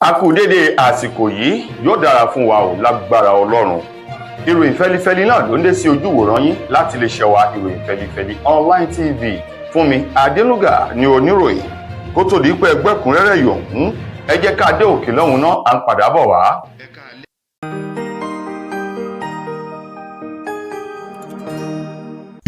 A kú dédé àsìkò yìí, yóò dára fún wa ò lágbára Ọlọ́run. Ìròyìn fẹ́lifẹ́li náà ló ń dé sí ojúwòrán yín láti lè ṣe wa ìròyìn fẹ́lifẹ́li online TV. Fúnmi Adélúgà ni oníròyìn. Kó tó di pé ẹgbẹ́kúnrẹ́rẹ́ yòókùn, ẹ jẹ́ ká dé òkè lọ́hùn náà, à ń padà bọ̀ wá.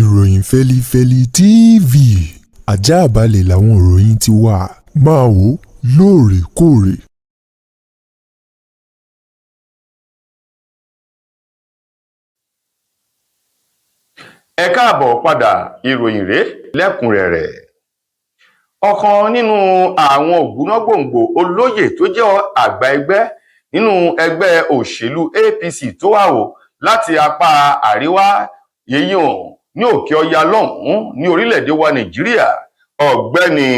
Ìròyìn fẹ́lifẹ́li TV, àjààbálẹ̀ làwọn ìròyìn ti wà, máa wò lóòrèkóòrè. Ẹ káàbọ̀ padà, ìròyìn rèé lẹ́kùnrẹ́rẹ́. Ọ̀kan nínú àwọn ògúnnágbòǹgbò olóyè tó jẹ́ àgbà ẹgbẹ́ nínú ẹgbẹ́ òṣèlú APC tó wà wò láti apá àríwá yíyàn ní òkè ọya lọ́hùn-ún ní orílẹ̀-èdè wa Nàìjíríà, ọ̀gbẹ́ni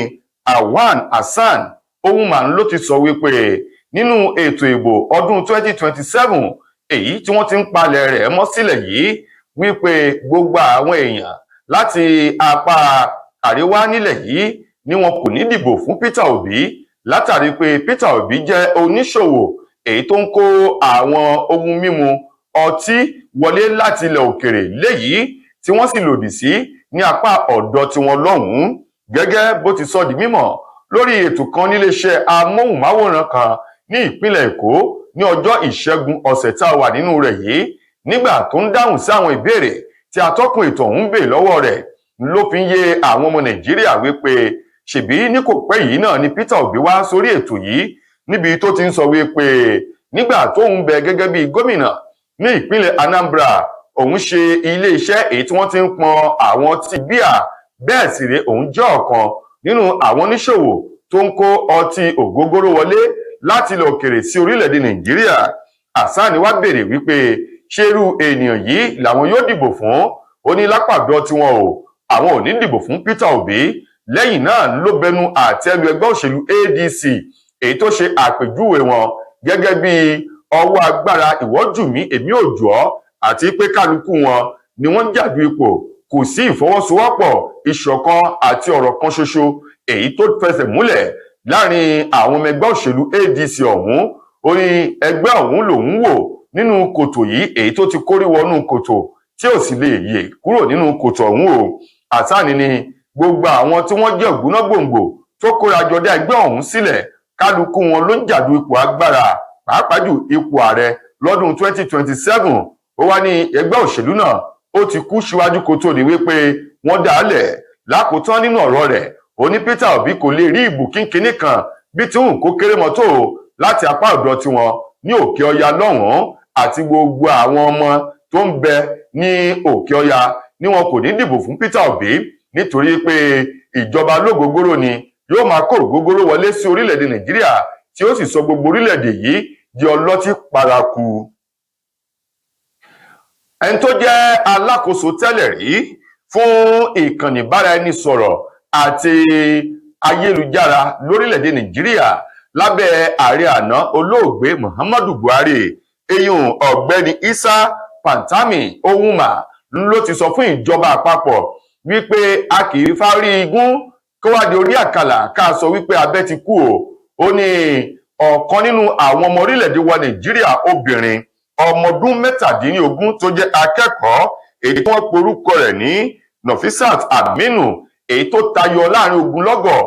Awan Hassan Ohunma ló ti sọ wípé nínú ètò ìbò ọdún 2027 èyí tí wọ́n ti ń palẹ̀ rẹ̀ mọ́ sílẹ̀ yìí, wípé gbogbo àwọn èèyàn láti apá àríwá nílẹ̀ yìí ni wọn kò ní dìbò fún Peter Obi látàrí pé Peter Obi jẹ́ oníṣòwò èyí tó ń kó àwọn ohun mímu ọtí wọlé láti ilẹ̀ òkèrè léyìí tí wọ́n sì lòdì sí ní apá ọ̀dọ̀ tiwọn lọ́hùn-ún, gẹ́gẹ́ bó ti sọ di mímọ̀ lórí ètò kan níléeṣẹ́ amóhùnmáwòrán kan ní ìpínlẹ̀ Èkó ní ọjọ́ Ìṣẹ́gun ọ̀sẹ̀ tá a wà nínú rẹ̀ yìí. Nígbà tó ń dáhùn sí àwọn ìbéèrè tí atọ́kùn ètò ọ̀hún bèè lọ́wọ́ rẹ̀, ló fi ń yé àwọn ọmọ Nàìjíríà wípé ṣèbí ní kò pẹ́ yìí náà ni Peter Obi wá sórí ètò yìí níbi tó ti ń sọ wípé nígbà tó ń bẹ gẹ́gẹ́ bí gómìnà ní ìpínlẹ̀ Anambra, òun ṣe ilé-iṣẹ́ èyí tí wọ́n ti ń pọn àwọn tí bíà, bẹ́ẹ̀ sì rèé òun jẹ́ ọ̀kan nínú àwọn oníṣòwò tó ń kó ọtí ògógóró wọlé láti ilẹ̀ òkèrè sí orílẹ̀-èdè Nàìjíríà. Hassan wá béèrè wípé ṣerú ènìyàn yìí làwọn yóò dìbò fún. Ó ní lápàdọ́ tiwọn àwọn ò ní dìbò fún Peter Obi. Lẹ́yìn náà ló bẹnu àtẹ́lu ẹgbẹ́ òṣèlú ADC èyí tó ṣe àpèjúwe wọn gẹ́gẹ́ bí ọwọ́ agbára ìwọ́jù mí èmi ò jù ọ́, àti pé kálukú wọn ni wọ́n ń jàdú ipò, kò sí ìfọwọ́sowọ́pọ̀, ìṣọ̀kan àti ọ̀rọ̀ kan ṣoṣo èyí tó fẹsẹ̀ múlẹ̀ láàrin àwọn ọmọ ẹgbẹ́ òṣèlú ADC ọ̀hún. Ó ní ẹgbẹ́ ọ̀hún lòún wò nínú kòtò yìí èyí tó ti kórí wọnú kòtò tí ò sì lè yè kúrò nínú kòtò ọ̀hún o. Hassan ni gbogbo àwọn tí wọ́n jẹ́ ògúnnágbòǹgbò tó kóra jọ dá ẹgbẹ́ ọ̀hún sílẹ̀, kálukú wọn ló ń jàdú ipò agbára, pàápàá jù ipò ààrẹ lọ́dún 2027. Ó wá ní ẹgbẹ́ òṣèlú náà ó ti kú síwájú kó tó di wípé wọ́n dá a lẹ̀. Lákòótán nínú ọ̀rọ̀ rẹ̀, ó ní Peter Obi kò lè rí ìbò kínkínní kan bí tí òun kó kéré mọ́tò láti apá ọ̀dọ̀ tiwọn ní òkè ọya lọ́hùn-ún, àti gbogbo àwọn ọmọ tó ń bẹ ní òkè ọya ni wọn kò ní dìbò fún Peter Obi nítorí pé ìjọba ológógóró ni yóò máa kó ògógóró wọlé sí orílẹ̀-èdè Nàìjíríà tí ó sì sọ gbogbo orílẹ̀-èdè yìí di ọlọ́tí paraku. Ẹni tó jẹ́ alákòóso tẹ́lẹ̀ rí fún ìkànnì ìbáraẹnisọ̀rọ̀ àti ayélujára lórílẹ̀-èdè Nàìjíríà lábẹ́ ààrẹ àná olóògbé Muhammadu Buhari, eyín ọ̀gbẹ́ni Isa Pantami Ohunma ló ti sọ fún ìjọba àpapọ̀ wípé a kì í fárí igún kó wá di orí àkàlà ká sọ wípé abẹ́ ti kú o. Ó ní ọ̀kan nínú àwọn ọmọ orílẹ̀-èdè wa Nàìjíríà obìnrin ọmọ ọdún 17 tó jẹ́ akẹ́kọ̀ọ́ èyí tí wọ́n porúkọ rẹ̀ ní Nafisat Aminu, èyí tó tayọ láàrin ogunlọ́gọ̀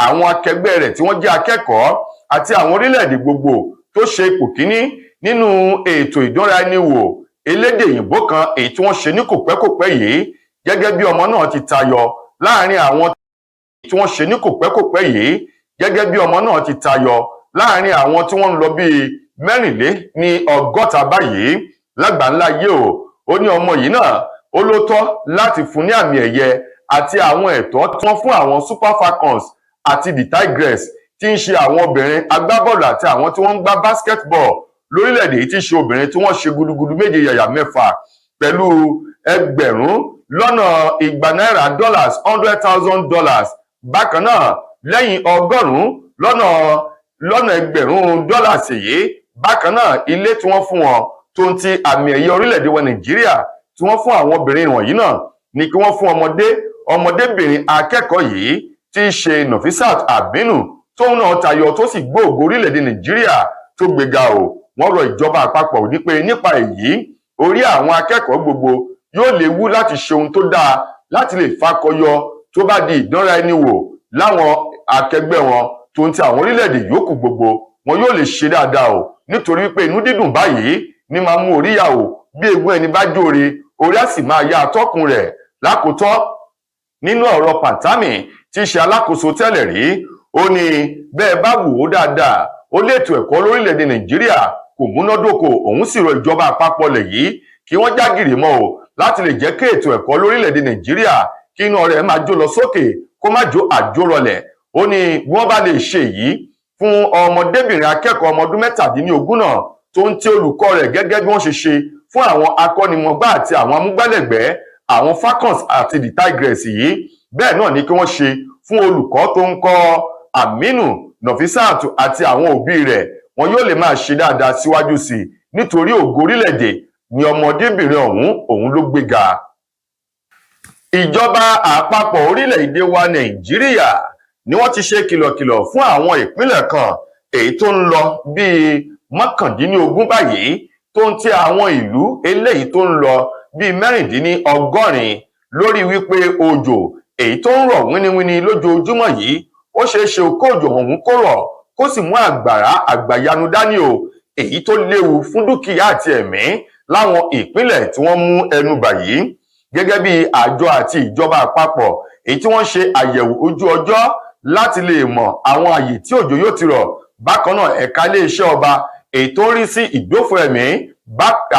àwọn akẹgbẹ́ rẹ̀ tí wọ́n jẹ́ akẹ́kọ̀ọ́ àti àwọn orílẹ̀-èdè gbogbo tó ṣe ipò kíní nínú ètò ìdánraẹniwò elédè òyìnbó kan èyí tí wọ́n ṣe ní kòpẹ́kòpẹ́ yìí, gẹ́gẹ́ bí ọmọ náà ti tayọ láàrin àwọn tí wọ́n ṣe ní kòpẹ́kòpẹ́ yìí, gẹ́gẹ́ bí ọmọ náà ti tayọ láàrin àwọn tí wọ́n ń lọ bíi 64 báyìí lágbàńlá yìí o. Ó ní ọmọ yìí náà ó ló tọ́ láti fún ní àmì ẹ̀yẹ àti àwọn ẹ̀tọ́ tí wọ́n fún àwọn Super Falcons àti the Tigress tí ń ṣe àwọn obìnrin agbábọ́ọ̀lù àti àwọn tí wọ́n ń gbá basketball lórílẹ̀-èdè yìí, tí ń ṣe obìnrin tí wọ́n ṣe gudugudu méje yàyà mẹ́fà pẹ̀lú ẹgbẹ̀rún lọ́nà igba náírà $100,000. Bákan náà lẹ́yìn ọgọ́rùn-ún lọ́nà ẹgbẹ̀rún dọ́làsì yìí, bákan náà ilé tí wọ́n fún wọn tó ń ti àmì ẹ̀yẹ orílẹ̀-èdè wa Nàìjíríà tí wọ́n fún àwọn obìnrin wọ̀nyí náà ni kí wọ́n fún ọmọdébìnrin akẹ́kọ̀ọ́ yìí tí í ṣe Nafisat Aminu tóun náà tayọ tó sì gbé ògo orílẹ̀-èdè Nàìjíríà tó gbéga o. Wọ́n rọ ìjọba àpapọ̀ wípé nípa èyí orí àwọn akẹ́kọ̀ọ́ gbogbo yóò lè wú láti ṣe ohun tó dáa láti lè fakọyọ tó bá di ìdánra ẹni wò láwọn akẹgbẹ́ wọn tó ń ti àwọn orílẹ̀-èdè yòókù gbogbo. Wọn yóò lè ṣe dáadáa o nítorí pé inú dídùn báyìí ní máa mú orí yá o. Bí egun ẹni bá jóore orí á sì máa yá atọ́kùn rẹ̀. Lákòótán nínú ọ̀rọ̀ Pantami tí í ṣe alákòóso tẹ́lẹ̀ rí, ó ní bẹ́ẹ̀ bá wò ó dáadáa ó létò ẹ̀kọ́ lórílẹ̀-èdè Nàìjíríà kò múnádóko. Òun sì rọ ìjọba àpapọ̀ lẹ̀ yìí kí wọ́n jágìrì mọ́ o láti lè jẹ́ kí ètò ẹ̀kọ́ lórílẹ̀-èdè Nàìjíríà kí iná rẹ̀ máa jó lọ sókè kó má jó àjórọlẹ̀. Ó ní bí wọ́n bá lè ṣe yìí fún ọmọdébìnrin akẹ́kọ̀ọ́ ọmọ ọdún 17 náà tó ń tí olùkọ́ rẹ̀ gẹ́gẹ́ bí wọ́n ṣe ṣe fún àwọn akọ́nimọ̀ọ́gbá àti àwọn amúgbálẹ́gbẹ̀ẹ́ àwọn Falcons àti the Tigress yìí, bẹ́ẹ̀ náà ni kí wọ́n ṣe fún olùkọ́ tó ń kọ́ Aminu Nafisat àti àwọn òbí rẹ̀. Wọn yóò lè máa ṣe dáadáa síwájú sí i nítorí ògo orílẹ̀-èdè ni ọmọdébìnrin òun ló gbéga. Ìjọba àpapọ̀ orílẹ̀-èdè wa Nàìjíríà ni wọ́n ti ṣe kìlọ̀kìlọ̀ fún àwọn ìpínlẹ̀ kan èyí tó ń lọ bíi 19 báyìí tó ń ti àwọn ìlú eléyìí tó ń lọ bíi 16 lórí wípé òjò èyí tó ń rọ̀ wíníwíní lójoojúmọ́ yìí ó ṣeé ṣe kó òjò ọ̀hún kó rọ̀ kó sì mú àgbàrá àgbàyanu dání o, èyí tó léwu fún dúkìá àti ẹ̀mí láwọn ìpínlẹ̀ tí wọ́n mú ẹnu bà yìí. Gẹ́gẹ́ bí àjọ àti ìjọba àpapọ̀ èyí tí wọ́n ṣe àyẹ̀wò ojú ọjọ́ láti lè mọ̀ àwọn àyè tí òjò yóò ti rọ̀. Bákan náà ẹ̀ka iléeṣẹ́ ọba èyí tó ń rí sí ìdófò ẹ̀mí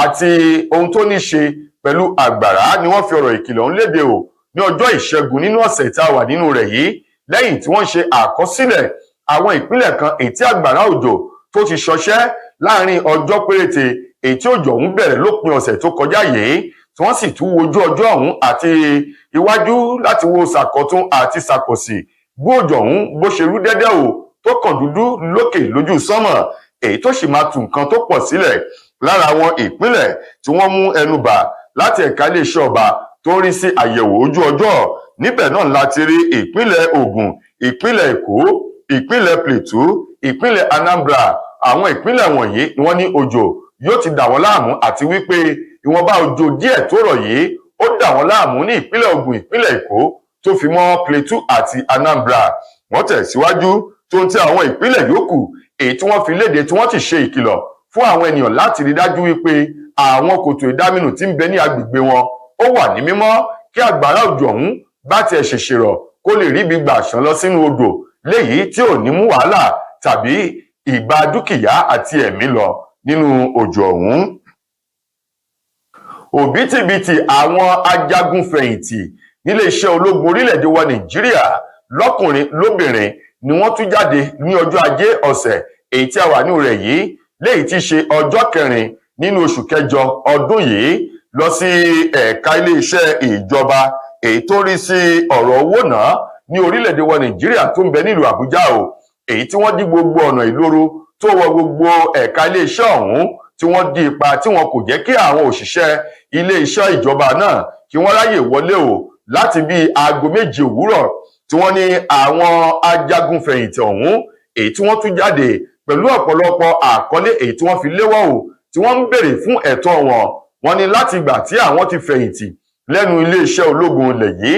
àti ohun tó ní ṣe pẹ̀lú àgbàrá ni wọ́n fi ọ̀rọ̀ ìkìlọ̀ ń léde o ní ọjọ́ ìṣẹ́gun nínú ọ̀sẹ̀ tá a wà nínú rẹ̀ yìí, lẹ́yìn tí wọ́n ṣe àkọsílẹ̀ àwọn ìpínlẹ̀ kan èyí tí àgbàrá òjò tó ti ṣọṣẹ́ láàrin ọjọ́ péréte èyí tí òjò ọ̀hún bẹ̀rẹ̀ lópin ọ̀sẹ̀ tó kọjá yìí, tí wọ́n sì tún wojú ọjọ́ ọ̀hún àti iwájú láti wo sàkọ̀tún àti sàkòsì bí òjò ọ̀hún bó ṣe rú dẹ́dẹ́ o tó kàn dúdú lókè lójú sánmọ̀, èyí tó sì máa tú nǹkan tó pọ̀ sílẹ̀ lára àwọn ìpínlẹ̀ tí wọ́n mú ẹnu bà láti ẹ̀ka iléeṣẹ́ ọba tó ń rí sí àyẹ̀wò ojú ọjọ́. Níbẹ̀ náà láti rí ìpínlẹ̀ Ògùn, ìpínlẹ̀ Èkó, ìpínlẹ̀ Plateau, ìpínlẹ̀ Anambra. Àwọn ìpínlẹ̀ wọ̀nyí ni wọ́n ní òjò yóò ti dà wọ́n láàmú àti wípé ìwọ̀nba òjò díẹ̀ tó rọ̀ yìí ó dà wọ́n láàmú ní ìpínlẹ̀ Ògùn, ìpínlẹ̀ Èkó tó fi mọ́ Plateau àti Anambra. Wọ́n tẹ̀síwájú tó ń tẹ àwọn ìpínlẹ̀ yòókù èyí tí wọ́n fi léde tí wọ́n ti ṣe ìkìlọ̀ fún àwọn ènìyàn láti rí dájú wípé àwọn kòtò ìdáminù tí ń bẹ ní agbègbè wọn ó wà ní mímọ́ kí àgbàrá òjò ọ̀hún bá tiẹ̀ ṣèṣe rọ̀ kó lè ríbi gbà ṣán lọ sínú odò léyìí tí ò ní mú wàhálà tàbí ìgbà dúkìá àti ẹ̀mí lọ nínú òjò ọ̀hún. Òbítíbitì àwọn ajagunfẹ̀yìntì nílé iṣẹ́ ológun orílẹ̀-èdè wa Nàìjíríà lọ́kùnrin lóbìnrin ni wọ́n tú jáde ní ọjọ́ ajé ọ̀sẹ̀ èyí tí a wà nínú rẹ̀ yìí, léyìí tí ṣe ọjọ́ 4 nínú oṣù kẹjọ ọdún yìí, lọ sí ẹ̀ka iléeṣẹ́ ìjọba èyí tó rí sí ọ̀rọ̀ owó náà ní orílẹ̀-èdè wa Nàìjíríà tó ń bẹ nílùú Àbújá o, èyí tí wọ́n dí gbogbo ọ̀nà ìloro tó wọ gbogbo ẹ̀ka iléeṣẹ́ ọ̀hún, tí wọ́n dí ipa tí wọn kò jẹ́ kí àwọn òṣìṣẹ́ iléeṣẹ́ ìjọba náà kí wọ́n ráyè wọlé o láti bí aago 7 òwúrọ̀, tí wọ́n ní àwọn ajagunfẹ̀yìntì ọ̀hún èyí tí wọ́n tú jáde pẹ̀lú ọ̀pọ̀lọpọ̀ àkọlé èyí tí wọ́n fi léwọ́ o, tí wọ́n ń béèrè fún ẹ̀tọ́ wọn. Wọ́n ní láti ìgbà tí àwọn ti fẹ̀yìntì lẹ́nu iléeṣẹ́ ológun ilẹ̀ yìí,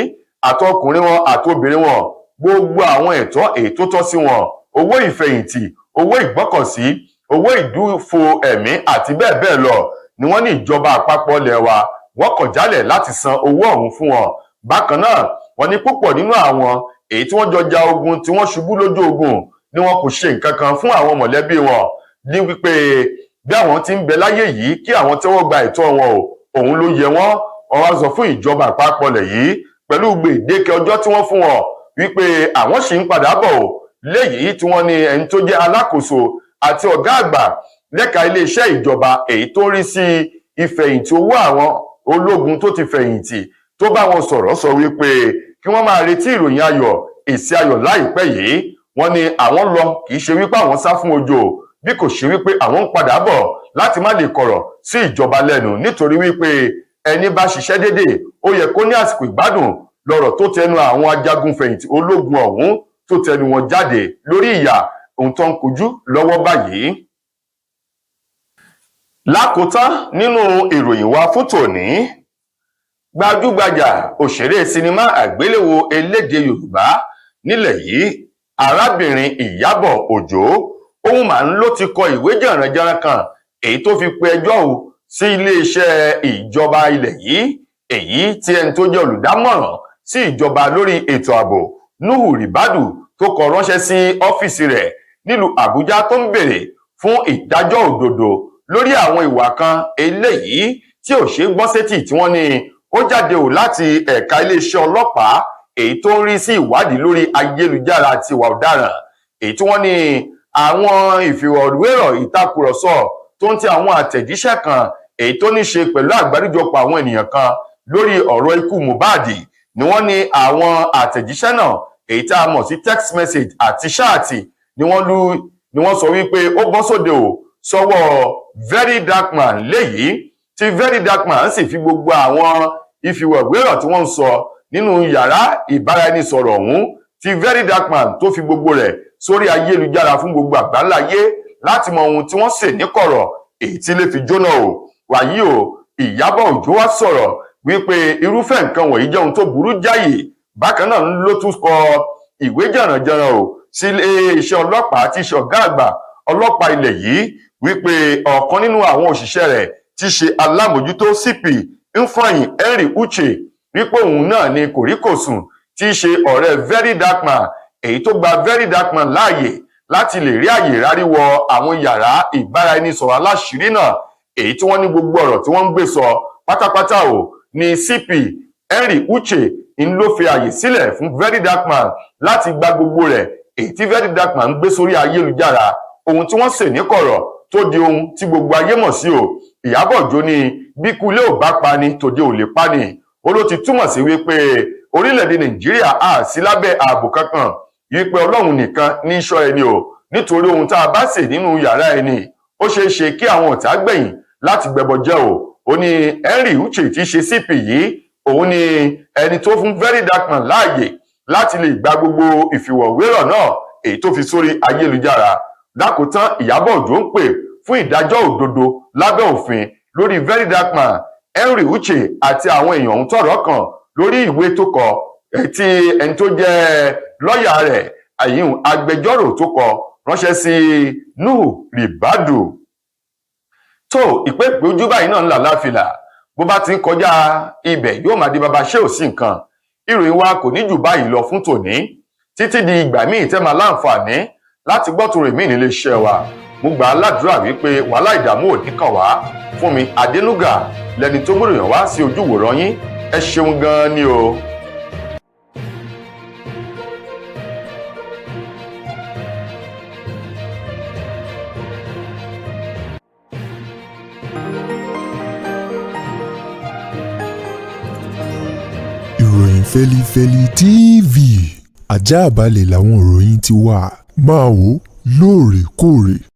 àtọkùnrin wọn àtobìnrin wọn, gbogbo àwọn ẹ̀tọ́ èyí tó tọ́ sí wọn, owó ìfẹ̀yìntì, owó ìgbọ́kọ̀sí, owó ìdúfo ẹ̀mí àti bẹ́ẹ̀ bẹ́ẹ̀ lọ ni wọ́n ní ìjọba àpapọ̀ ilẹ̀ wa wọ́n kọ̀ jálẹ̀ láti san owó ọ̀hún fún wọn. Bákan náà wọ́n ní púpọ̀ nínú àwọn èyí tí wọ́n jọ ja ogun tí wọ́n ṣubú lójú ogun ni wọn kò ṣe nǹkan kan fún àwọn mọ̀lẹ́bí wọn, ní wípé bí àwọn tí ń bẹ láyé yìí kí àwọn tẹ́wọ́ gba ẹ̀tọ́ wọn o, òun ló yẹ wọ́n. Wọ́n wá sọ fún ìjọba àpapọ̀ ilẹ̀ yìí pẹ̀lú gbèdéke ọjọ́ tí wọ́n fún wọn wípé àwọn ṣì ń padà bọ̀ o, léyìí tí wọ́n ní ẹni tó jẹ́ alákòóso àti ọ̀gá àgbà lẹ́ka iléeṣẹ́ ìjọba èyí tó rí sí ìfẹ̀yìntì owó àwọn ológun tó ti fẹ̀yìntì tó bá wọn sọ̀rọ̀ sọ wípé kí wọ́n máa retí ìròyìn ayọ̀, èsì ayọ̀ láìpẹ́ yìí. Wọ́n ní àwọn lọ kì í ṣe wípé àwọn sá fún òjò, bí kò ṣe wípé àwọn ń padà bọ̀ láti má lè kọ̀rọ̀ sí ìjọba lẹ́nu, nítorí wípé ẹni bá ṣiṣẹ́ déédéé ó yẹ kó ní àsìkò ìgbádùn lọ́rọ̀ tó tẹnu àwọn ajagunfẹ̀yìntì ológun ọ̀hún tó tẹnu wọn jáde lórí ìyà ohun tó ń kojú lọ́wọ́ báyìí. Lákòótán nínú ìròyìn wa fún tòní, gbajúgbajà òṣèré sinimá àgbéléwò elédè Yorùbá nílẹ̀ yìí arábìnrin Ìyábọ̀ Òjó òun máa ń ló ti kọ ìwé jàǹrànjàǹràn kan èyí tó fi pe ẹjọ́ sí iléeṣẹ́ ìjọba ilẹ̀ yìí, èyí tí ẹni tó jẹ́ olùdámọ̀ràn sí ìjọba lórí ètò ààbò Nuhu Ribadu tó kọ ránṣẹ́ sí ọ́fíìsì rẹ̀ nílùú Àbújá tó ń béèrè fún ìdájọ́ òdodo lórí àwọn ìwà kan eléyìí tí ò ṣeé gbọ́ sétí tí wọ́n ní ó jáde láti ẹ̀ka iléeṣẹ́ ọlọ́pàá èyí tó ń rí sí ìwádìí lórí ayélujára àti ìwà ọ̀daràn, èyí tí wọ́n ní àwọn ìfìwérọ̀ ìtakùrọ̀sọ tó ń ti àwọn àtẹ̀jíṣẹ́ kan èyí tó ní ṣe pẹ̀lú àgbáríjọpọ̀ àwọn ènìyàn kan lórí ọ̀rọ̀ ikú Mohbad ni wọ́n ní àwọn àtẹ̀jíṣẹ́ náà èyí tá a mọ̀ sí text message àti ṣáàtì ni wọ́n sọ wípé ó bọ́ sóde sọ́wọ́ Very Dark Man, léyìí tí Very Dark Man sì fi gbogbo àwọn ìfìwérọ̀ tí wọ́n ń sọ nínú yàrá ìbáraẹnisọ̀rọ̀ ọ̀hún tí Very Dark Man tó fi gbogbo rẹ̀ sórí ayélujára fún gbogbo àgbáńláyé láti mọ ohun tí wọ́n ṣe níkọ̀rọ̀ èyí tí lè fi jóná wàyí Ìyábọ̀ Òjó wá sọ̀rọ̀ wípé irúfẹ́ nǹkan wọ̀nyí jẹ́ ohun tó burú jáyè. Bákan náà ló tún kọ ìwé jàǹrànjàǹràn sí iléeṣẹ́ ọlọ́pàá tí ṣe ọ̀gá àgbà ọlọ́pàá ilẹ̀ yìí wípé ọ̀kan nínú àwọn òṣìṣẹ́ rẹ̀ tí ṣe alámòjútó CP Ifeanyi Henry Uche wípé òun náà ni kòríkòsùn tí í ṣe ọ̀rẹ́ Very Dark Man, èyí tó gba Very Dark Man láàyè láti lè rí àyè ráríwọ àwọn yàrá ìbáraẹnisọ̀rọ̀ aláṣìírí náà, èyí tí wọ́n ní gbogbo ọ̀rọ̀ tí wọ́n ń gbé sọ pátápátá ní CP Henry Uche ń ló fi àyè sílẹ̀ fún Very Dark Man láti gba gbogbo rẹ̀ èyí tí Very Dark Man ń gbé sórí ayélujára, ohun tí wọ́n ṣe níkọ̀rọ̀ tó di ohun tí gbogbo ayé mọ̀ sí Ìyábọ̀ Òjó ní bí kulé ò bá pani tòde ò lè pani. Ó ló ti túmọ̀ sí wípé orílẹ̀-èdè Nàìjíríà á sí lábẹ́ ààbò kankan, wípé Ọlọ́run nìkan ní ṣọ́ ẹni nítorí ohun tá a bá ṣe nínú yàrá ẹni ó ṣeé ṣe kí àwọn ọ̀tá gbẹ̀yìn láti gbẹbọ jẹ́ ó ní Henry Uche tí ṣe CP yìí òun ni ẹni tó fún Very Dark Man láàyè láti lè gba gbogbo ìfìwérọ̀ náà èyí tó fi sórí ayélujára. Lákòótán Ìyábọ̀ Òjó ń pè fún ìdájọ́ òdodo lábẹ́ òfin lórí Very Dark Man, Henry Uche àti àwọn èèyàn ọ̀hún tọ́rọ̀ kàn lórí ìwé tó kọ tí ẹni tó jẹ́ lọ́ọ̀yà rẹ̀ àyíhùn agbẹjọ́rò tó kọ ránṣẹ́ sí Nuhu Ribadu. Tó ìpépè ojú báyìí náà ń là láfilà, bó bá ti ń kọjá ibẹ̀ yóò máa di baba ṣé ò sí nǹkan. Ìròyìn wa kò ní jù báyìí lọ fún tòní, títí di ìgbà míì tẹ́ máa láǹfààní láti gbọ́ tòrò mí nílé iṣẹ́ wa. Mo gbà á ládùúrà wípé wàhálà ìdààmú ò ní kàn wá. Fúnmi Adénúgà lẹni tó múròyìn wá sí ojú wòran yín. Ẹ ṣeun gan-an ni o. Ìròyìn Fẹ́lifẹ́li TV àjààbálẹ̀ làwọn ìròyìn ti wà, máa wò lóòrèkóòrè.